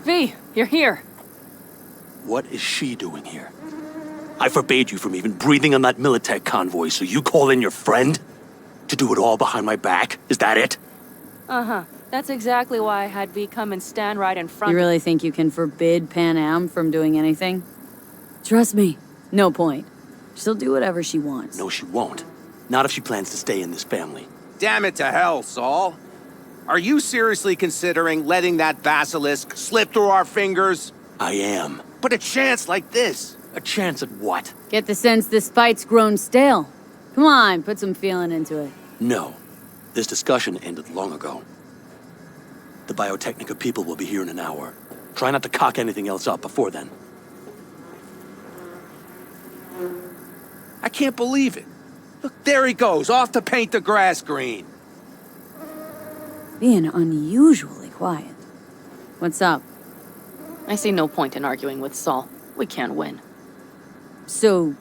V, you're here. What is she doing here? I forbade you from even breathing on that Militech convoy, so you call in your friend? To do it all behind my back? Is that it? Uh-huh. That's exactly why I had V come and stand right in front. You really think you can forbid Panam from doing anything? Trust me, no point. She'll do whatever she wants. No, she won't. Not if she plans to stay in this family. Damn it to hell, Saul. Are you seriously considering letting that basilisk slip through our fingers? I am. But a chance like this. A chance at what? Get the sense this fight's grown stale. Come on, put some feeling into it. No. This discussion ended long ago. The Biotechnica people will be here in an hour. Try not to cock anything else up before then. I can't believe it. Look, there he goes, off to paint the grass green. Being unusually quiet. What's up? I see no point in arguing with Saul. We can't win. So,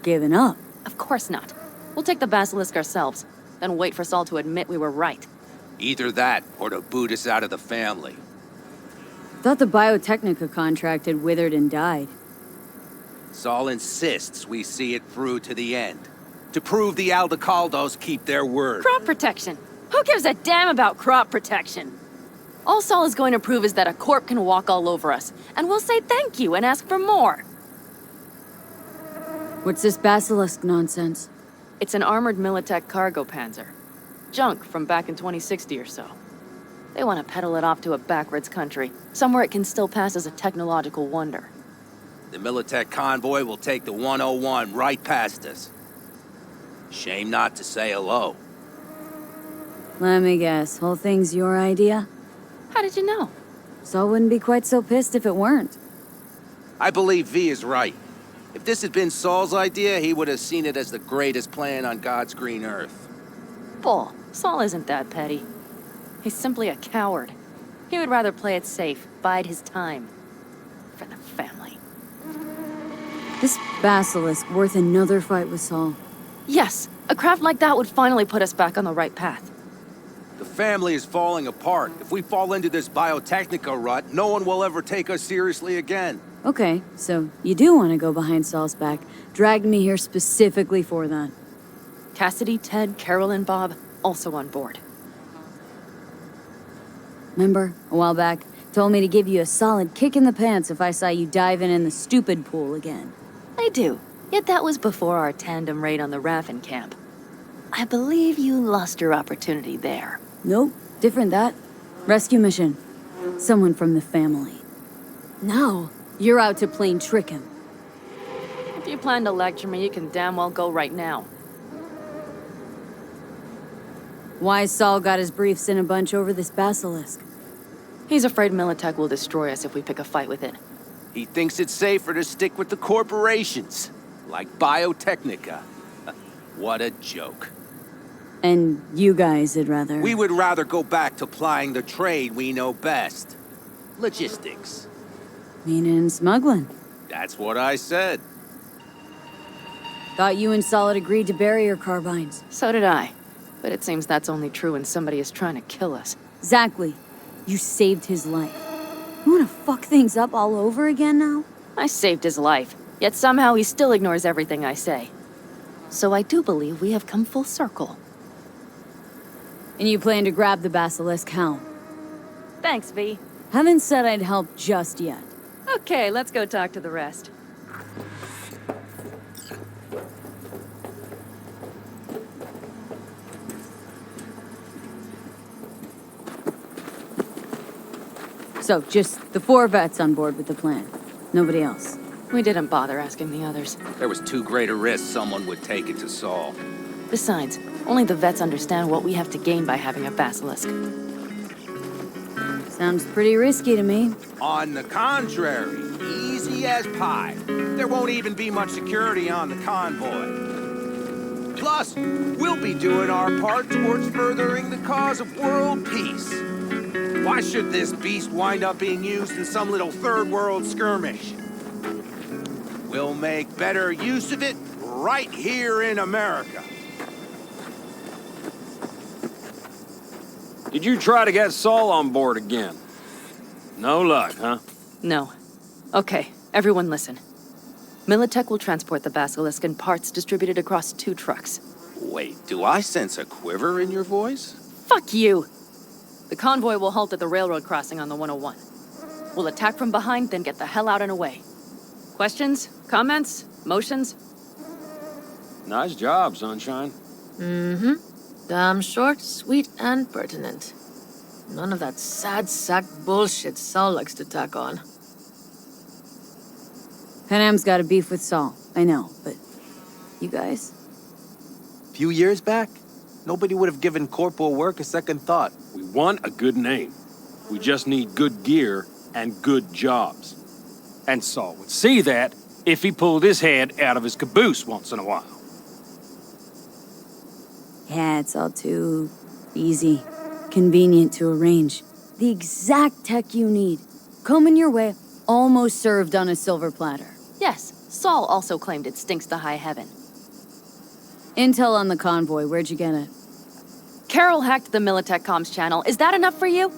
giving up? Of course not. We'll take the basilisk ourselves, then wait for Saul to admit we were right. Either that, or to boot us out of the family. Thought the Biotechnica contract had withered and died. Saul insists we see it through to the end. To prove the Aldecaldos keep their word. Crop protection! Who gives a damn about crop protection? All Saul is going to prove is that a corp can walk all over us, and we'll say thank you and ask for more. What's this basilisk nonsense? It's an armored Militech cargo panzer. Junk from back in 2060 or so. They want to peddle it off to a backwards country, somewhere it can still pass as a technological wonder. The Militech convoy will take the 101 right past us. Shame not to say hello. Let me guess, whole thing's your idea? How did you know? Saul wouldn't be quite so pissed if it weren't. I believe V is right. If this had been Saul's idea, he would have seen it as the greatest plan on God's green earth. Bull. Saul isn't that petty. He's simply a coward. He would rather play it safe, bide his time. For the family. This basilisk worth another fight with Saul. Yes, a craft like that would finally put us back on the right path. The family is falling apart. If we fall into this Biotechnica rut, no one will ever take us seriously again. Okay, so you do want to go behind Saul's back. Dragged me here specifically for that. Cassidy, Ted, Carol, and Bob, also on board. Remember, a while back, told me to give you a solid kick in the pants if I saw you diving in the stupid pool again. I do. Yet that was before our tandem raid on the Raffen camp. I believe you lost your opportunity there. Nope, different that. Rescue mission. Someone from the family. Now, you're out to plain trick him. If you plan to lecture me, you can damn well go right now. Why Saul got his briefs in a bunch over this basilisk? He's afraid Militech will destroy us if we pick a fight with it. He thinks it's safer to stick with the corporations, like Biotechnica. What a joke. And you guys would rather... We would rather go back to plying the trade we know best. Logistics. Meaning smuggling. That's what I said. Thought you and Saul had agreed to bury your carbines. So did I. But it seems that's only true when somebody is trying to kill us. Exactly. You saved his life. You wanna fuck things up all over again now? I saved his life, yet somehow he still ignores everything I say. So I do believe we have come full circle. And you plan to grab the basilisk, how? Thanks, V. Haven't said I'd help just yet. Okay, let's go talk to the rest. So, just the 4 vets on board with the plan. Nobody else. We didn't bother asking the others. There was too great a risk someone would take it to Saul. Besides, only the vets understand what we have to gain by having a basilisk. Sounds pretty risky to me. On the contrary, easy as pie. There won't even be much security on the convoy. Plus, we'll be doing our part towards furthering the cause of world peace. Why should this beast wind up being used in some little third world skirmish? We'll make better use of it right here in America. Did you try to get Saul on board again? No luck, huh? No. Okay, everyone listen. Militech will transport the Basilisk in parts distributed across 2 trucks. Wait, do I sense a quiver in your voice? Fuck you! The convoy will halt at the railroad crossing on the 101. We'll attack from behind, then get the hell out and away. Questions? Comments? Motions? Nice job, Sunshine. Damn short, sweet, and pertinent. None of that sad sack bullshit Saul likes to tack on. Panam's got a beef with Saul, I know, but you guys? Few years back, nobody would have given corporal work a second thought. We want a good name. We just need good gear and good jobs. And Saul would see that if he pulled his head out of his caboose once in a while. Yeah, it's all too easy. Convenient to arrange. The exact tech you need. Coming your way, almost served on a silver platter. Yes, Saul also claimed it stinks to high heaven. Intel on the convoy, where'd you get it? Carol hacked the Militech comms channel. Is that enough for you?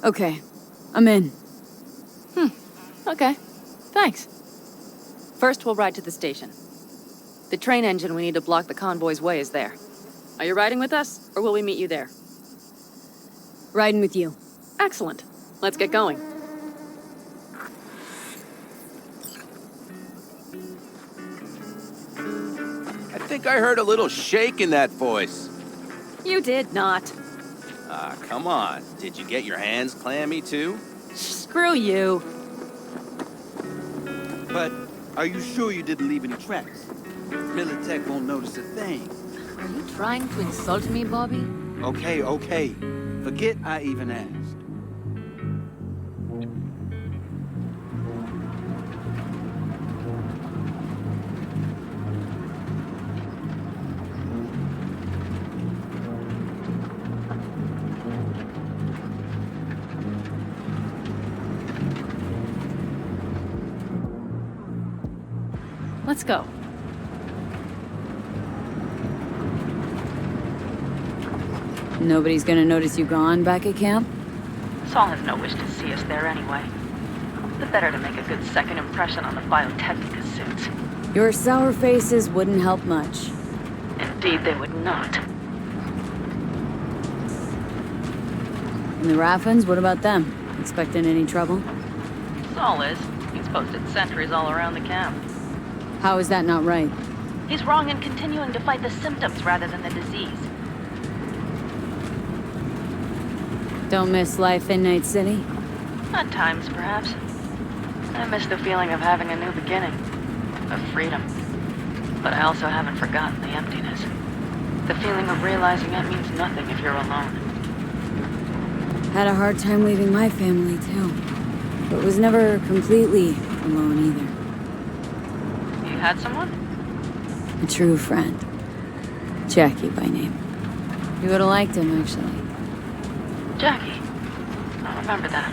Okay, I'm in. Okay, thanks. First, we'll ride to the station. The train engine we need to block the convoy's way is there. Are you riding with us, or will we meet you there? Riding with you. Excellent. Let's get going. I think I heard a little shake in that voice. You did not. Ah, come on. Did you get your hands clammy too? Screw you. But are you sure you didn't leave any tracks? Militech won't notice a thing. Are you trying to insult me, Bobby? Okay. Forget I even asked. Let's go. Nobody's gonna notice you gone back at camp? Saul has no wish to see us there anyway. The better to make a good second impression on the Biotechnica suits. Your sour faces wouldn't help much. Indeed, they would not. And the Raffins, what about them? Expecting any trouble? Saul is. He's posted sentries all around the camp. How is that not right? He's wrong in continuing to fight the symptoms rather than the disease. Don't miss life in Night City? At times, perhaps. I miss the feeling of having a new beginning. Of freedom. But I also haven't forgotten the emptiness. The feeling of realizing it means nothing if you're alone. Had a hard time leaving my family, too. But was never completely alone either. You had someone? A true friend. Jackie by name. You would have liked him, actually. Jackie. I'll remember that.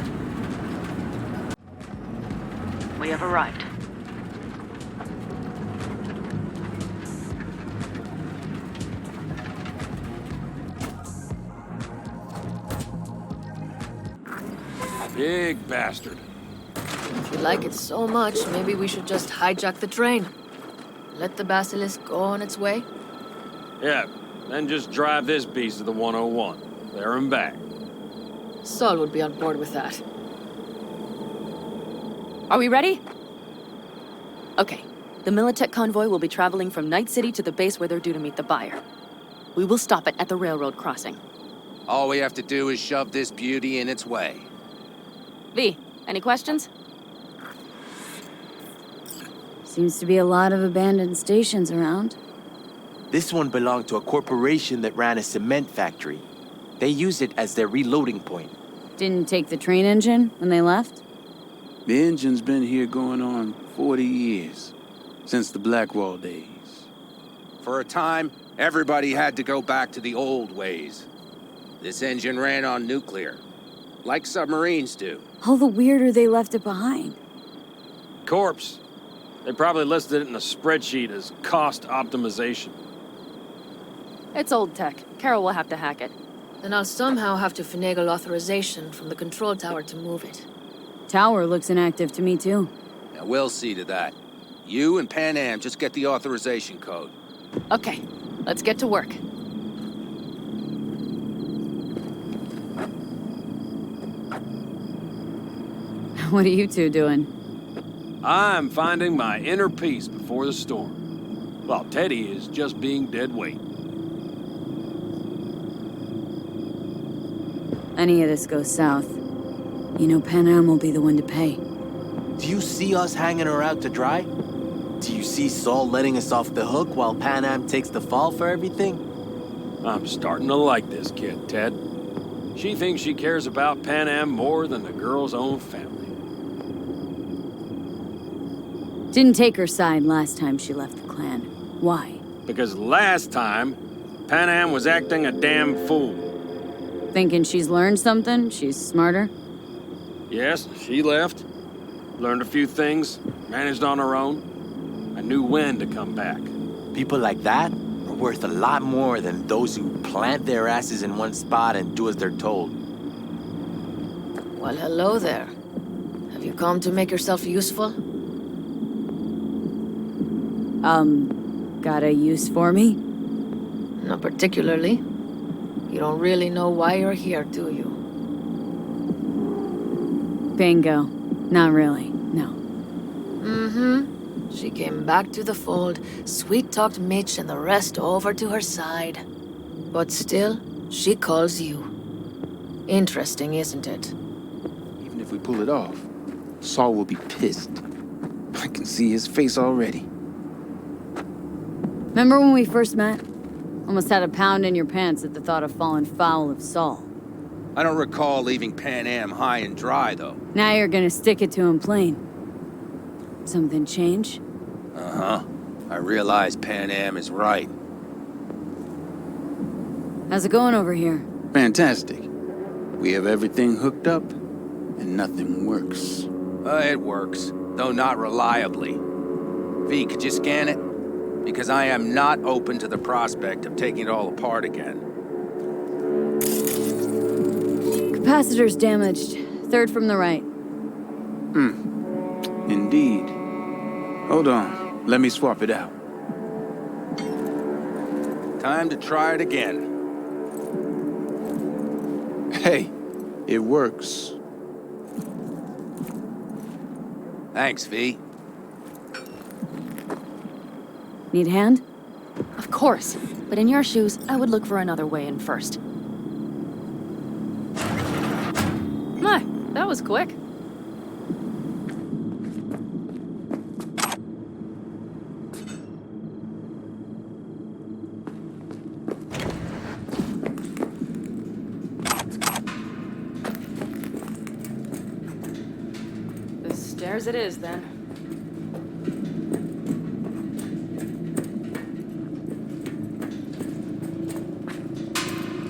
We have arrived. Big bastard. If you like it so much, maybe we should just hijack the train. Let the Basilisk go on its way. Yeah, then just drive this beast to the 101. There and back. Saul would be on board with that. Are we ready? Okay. The Militech convoy will be traveling from Night City to the base where they're due to meet the buyer. We will stop it at the railroad crossing. All we have to do is shove this beauty in its way. V, any questions? Seems to be a lot of abandoned stations around. This one belonged to a corporation that ran a cement factory. They used it as their reloading point. Didn't take the train engine when they left? The engine's been here going on 40 years, since the Blackwall days. For a time, everybody had to go back to the old ways. This engine ran on nuclear, like submarines do. All the weirder they left it behind. Corpse. They probably listed it in a spreadsheet as cost optimization. It's old tech. Carol will have to hack it. Then I'll somehow have to finagle authorization from the control tower to move it. Tower looks inactive to me, too. Now, we'll see to that. You and Panam just get the authorization code. Okay, let's get to work. What are you two doing? I'm finding my inner peace before the storm, while Teddy is just being dead weight. Any of this goes south, you know Panam will be the one to pay. Do you see us hanging her out to dry? Do you see Saul letting us off the hook while Panam takes the fall for everything? I'm starting to like this kid, Ted. She thinks she cares about Panam more than the girl's own family. Didn't take her side last time she left the clan. Why? Because last time, Panam was acting a damn fool. Thinking she's learned something? She's smarter? Yes, she left. Learned a few things, managed on her own. I knew when to come back. People like that are worth a lot more than those who plant their asses in one spot and do as they're told. Well, hello there. Have you come to make yourself useful? Got a use for me? Not particularly. You don't really know why you're here, do you? Bingo. Not really, no. Mm-hmm. She came back to the fold, sweet-talked Mitch and the rest over to her side. But still, she calls you. Interesting, isn't it? Even if we pull it off, Saul will be pissed. I can see his face already. Remember when we first met? Almost had a pound in your pants at the thought of falling foul of Saul. I don't recall leaving Panam high and dry, though. Now you're gonna stick it to him plain. Something change? Uh-huh. I realize Panam is right. How's it going over here? Fantastic. We have everything hooked up, and nothing works. It works, though not reliably. V, could you scan it? Because I am not open to the prospect of taking it all apart again. Capacitor's damaged. Third from the right. Indeed. Hold on. Let me swap it out. Time to try it again. Hey, it works. Thanks, V. Need a hand? Of course, but in your shoes, I would look for another way in first. My, that was quick. The stairs it is, then.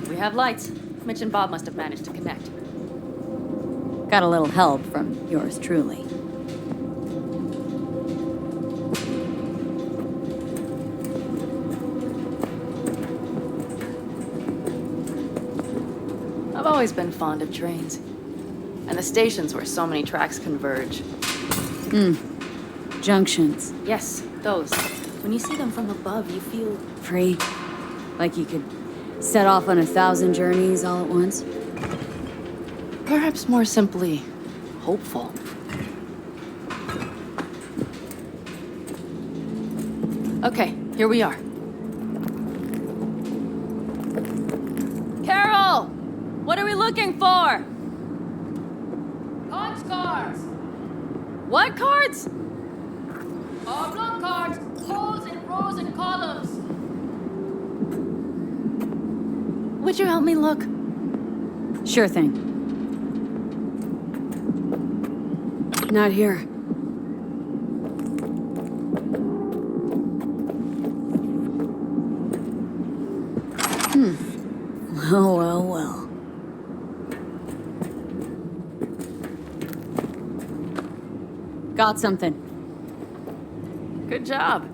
We have lights. Mitch and Bob must have managed to connect. Got a little help from yours truly. I've always been fond of trains. And the stations where so many tracks converge. Junctions. Yes, those. When you see them from above, you feel... Free. Like you could set off on 1,000 journeys all at once. perhaps more simply, hopeful. Okay, here we are. Carol! What are we looking for? Punch cards! What cards? Oblong cards, holes in rows and columns. Would you help me look? Sure thing. Not here. Well. Got something. Good job.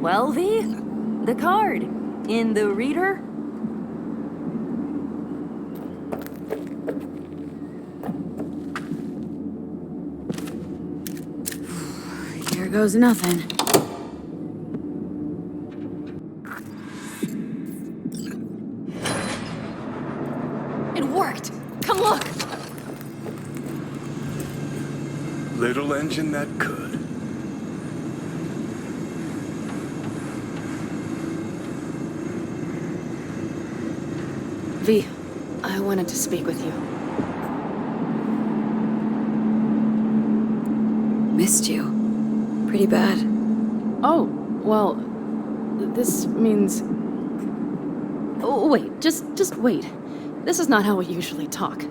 Well, V, the card in the reader. Here goes nothing. It worked! Come look! Little engine that could. V, I wanted to speak with you. Missed you. Pretty bad. Oh, well, this means... Oh, wait, just wait. This is not how we usually talk.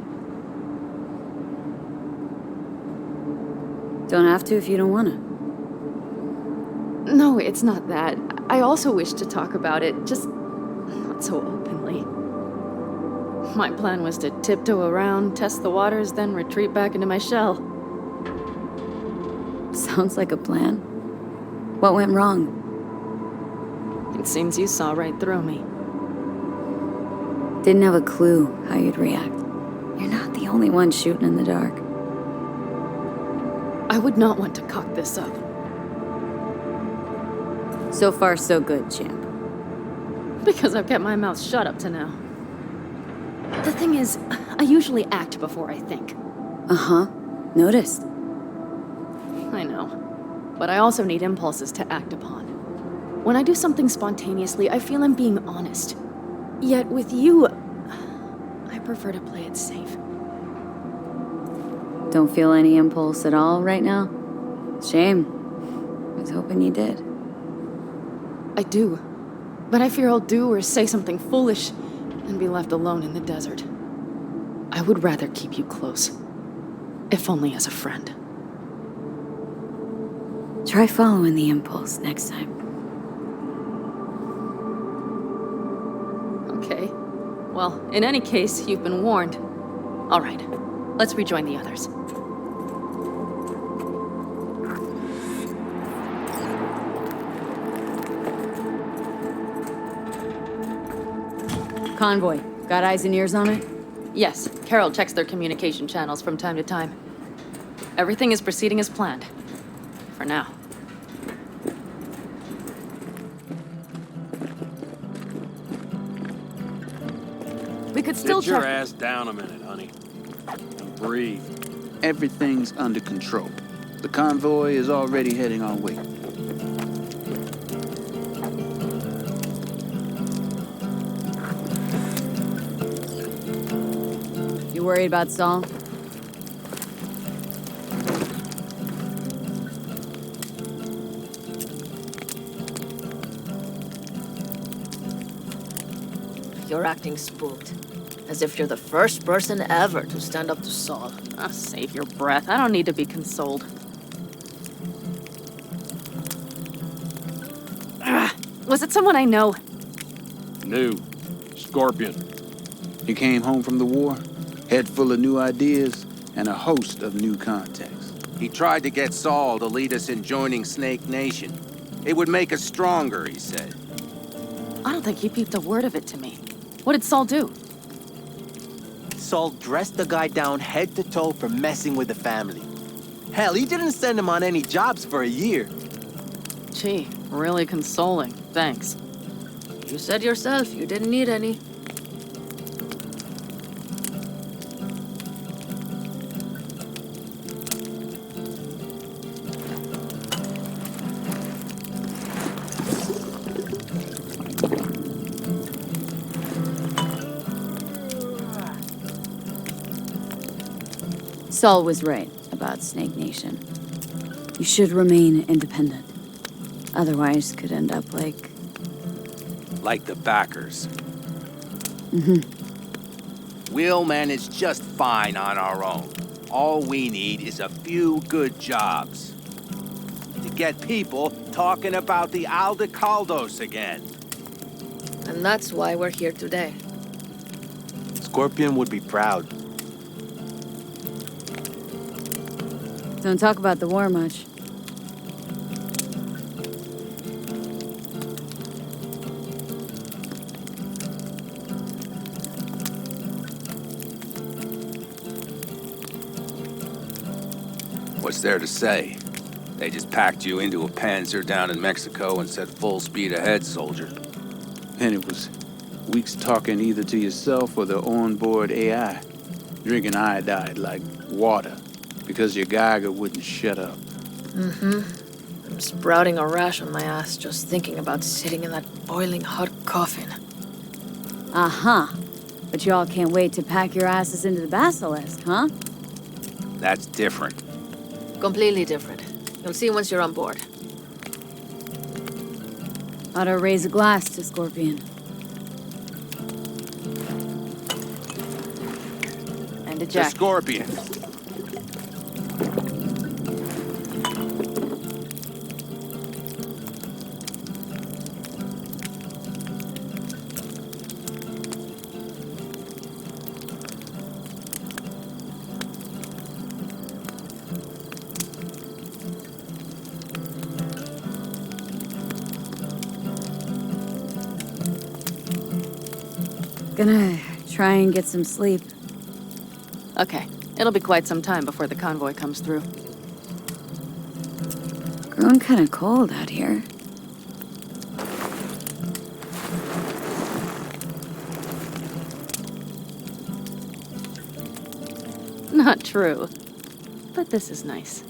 Don't have to if you don't wanna. No, it's not that. I also wish to talk about it, just not so openly. My plan was to tiptoe around, test the waters, then retreat back into my shell. Sounds like a plan. What went wrong? It seems you saw right through me. Didn't have a clue how you'd react. You're not the only one shooting in the dark. I would not want to cock this up. So far, so good, champ. Because I've kept my mouth shut up to now. The thing is, I usually act before I think. Uh-huh. Noticed. I know. But I also need impulses to act upon. When I do something spontaneously, I feel I'm being honest. Yet with you, I prefer to play it safe. Don't feel any impulse at all right now? Shame. I was hoping you did. I do. But I fear I'll do or say something foolish and be left alone in the desert. I would rather keep you close. If only as a friend. Try following the impulse next time. Okay. Well, in any case, you've been warned. All right. Let's rejoin the others. Convoy. Got eyes and ears on it? Yes, Carol checks their communication channels from time to time. Everything is proceeding as planned. For now. We could still Sit your check. ass down a minute, honey. And breathe. Everything's under control. The convoy is already heading our way. You worried about Saul? You're acting spooked. As if you're the first person ever to stand up to Saul. Ah, save your breath. I don't need to be consoled. Was it someone I know? New. Scorpion. You came home from the war, head full of new ideas, and a host of new contacts. He tried to get Saul to lead us in joining Snake Nation. It would make us stronger, he said. I don't think he peeped a word of it to me. What did Saul do? Saul dressed the guy down head to toe for messing with the family. Hell, he didn't send him on any jobs for a year. Gee, really consoling. Thanks. You said yourself you didn't need any. Saul was right about Snake Nation. You should remain independent. Otherwise, could end up like... Like the backers. Mm-hmm. We'll manage just fine on our own. All we need is a few good jobs. To get people talking about the Aldecaldos again. And that's why we're here today. Scorpion would be proud. Don't talk about the war much. What's there to say? They just packed you into a Panzer down in Mexico and said full speed ahead, soldier. And it was weeks talking either to yourself or the onboard AI, drinking iodide like water because your Geiger wouldn't shut up. I'm sprouting a rash on my ass just thinking about sitting in that boiling hot coffin. Uh-huh. But y'all can't wait to pack your asses into the Basilisk, huh? That's different. Completely different. You'll see once you're on board. Ought to raise a glass to Scorpion. And a The jack. Scorpion. Gonna try and get some sleep. Okay, it'll be quite some time before the convoy comes through. Growing kinda cold out here. Not true. But this is nice.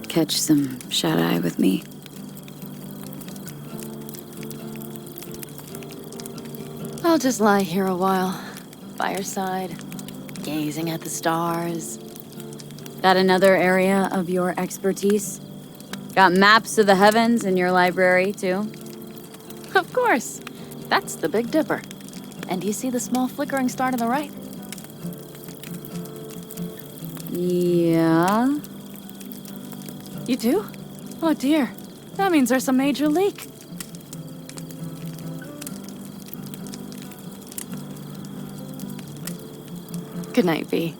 Catch some shut-eye with me. I'll just lie here a while, by your side, gazing at the stars. That another area of your expertise? Got maps of the heavens in your library, too? Of course. That's the Big Dipper. And do you see the small flickering star to the right? Yeah. You do? Oh dear. That means there's a major leak. Good night, V.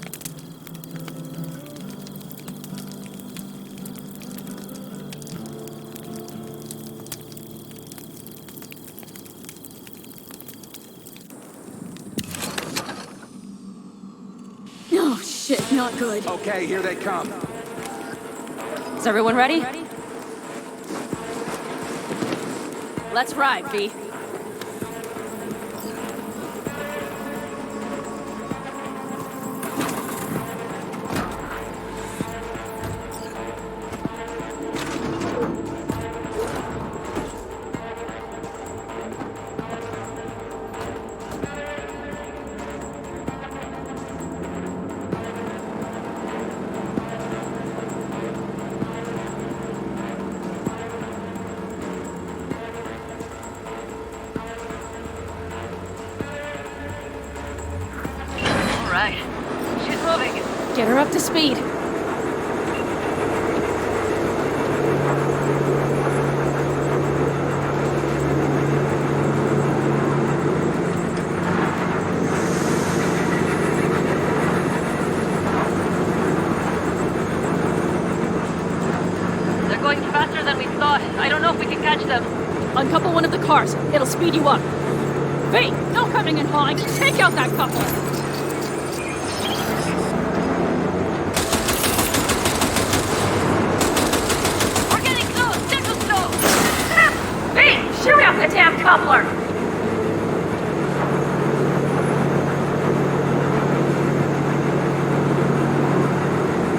Oh, shit, not good. Okay, here they come. Is everyone ready? Let's ride, V. Right. She's moving. Get her up to speed. They're going faster than we thought. I don't know if we can catch them. Uncouple one of the cars. It'll speed you up. V, no coming and hauling. Take out that couple. Shoot out the damn coupler!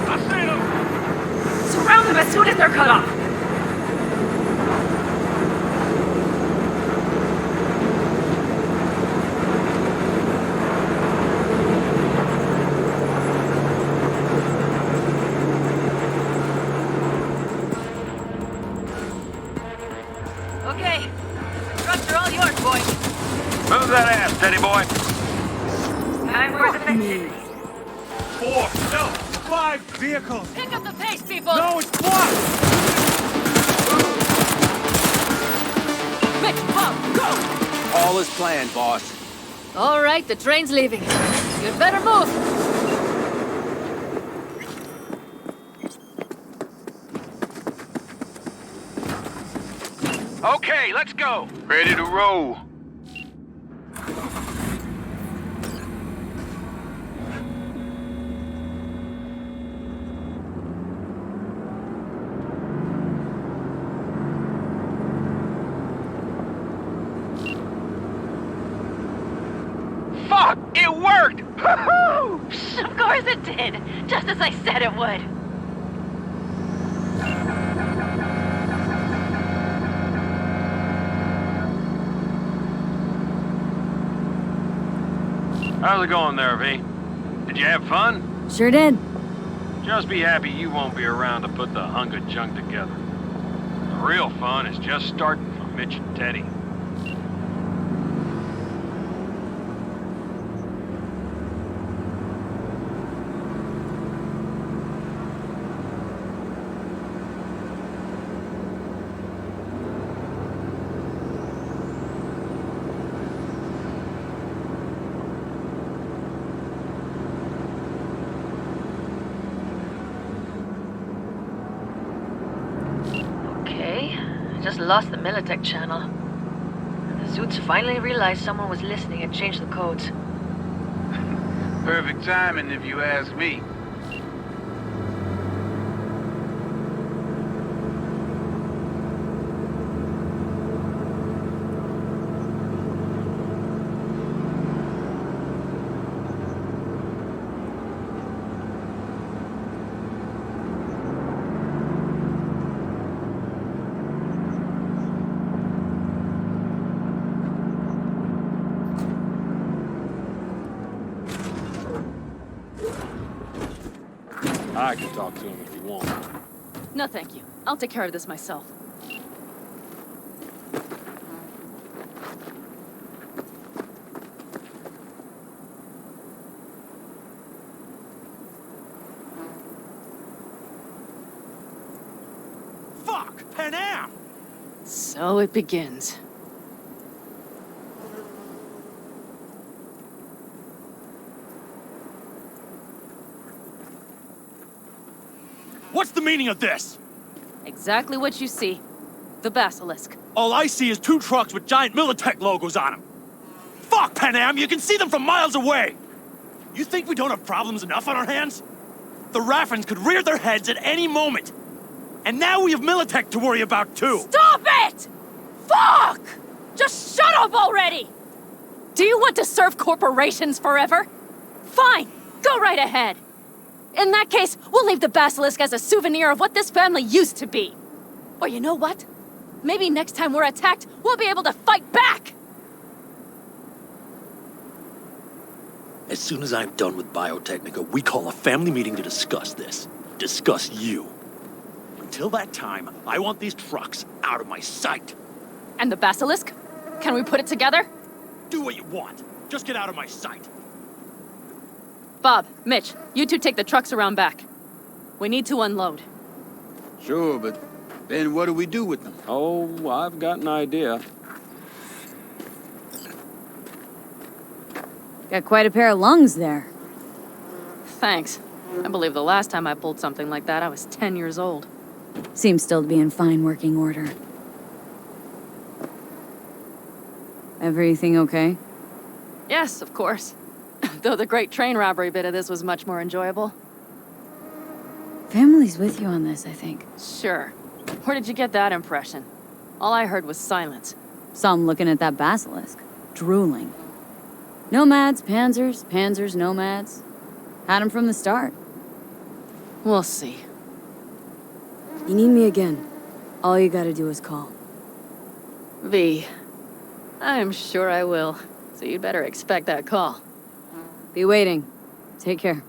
I see them! Surround them as soon as they're cut off! Okay. Trucks are all yours, boys. Move that ass, steady boy. Time for the fix. 4, no, 5 vehicles. Pick up the pace, people! No, it's blocked. Quick, Bob, go! All is planned, boss. All right, the train's leaving. You'd better move. Okay, let's go. Ready to roll. course it did! Just as I said it would! How's it going there, V? Did you have fun? Sure did. Just be happy you won't be around to put the hunk of junk together. The real fun is just starting for Mitch and Teddy. Just lost the Militech channel. The Zoots finally realized someone was listening and changed the codes. Perfect timing, if you ask me. I can talk to him if you want. No, thank you. I'll take care of this myself. Fuck! Panam! So it begins. What's the meaning of this? Exactly what you see. The Basilisk. All I see is 2 trucks with giant Militech logos on them. Fuck, Panam! You can see them from miles away! You think we don't have problems enough on our hands? The Raffens could rear their heads at any moment. And now we have Militech to worry about, too. Stop it! Fuck! Just shut up already! Do you want to serve corporations forever? Fine, go right ahead. In that case, we'll leave the Basilisk as a souvenir of what this family used to be. Or you know what? Maybe next time we're attacked, we'll be able to fight back! As soon as I'm done with Biotechnica, we call a family meeting to discuss this. Discuss you. Until that time, I want these trucks out of my sight. And the Basilisk? Can we put it together? Do what you want. Just get out of my sight. Bob, Mitch, you two take the trucks around back. We need to unload. Sure, but then what do we do with them? Oh, I've got an idea. Got quite a pair of lungs there. Thanks. I believe the last time I pulled something like that, I was 10 years old. Seems still to be in fine working order. Everything okay? Yes, of course. Though the great train robbery bit of this was much more enjoyable. Family's with you on this, I think. Sure. Where did you get that impression? All I heard was silence. Saw him looking at that basilisk, drooling. Nomads, panzers, panzers, nomads. Had him from the start. We'll see. You need me again. All you gotta do is call. V. I'm sure I will. So you'd better expect that call. Be waiting. Take care.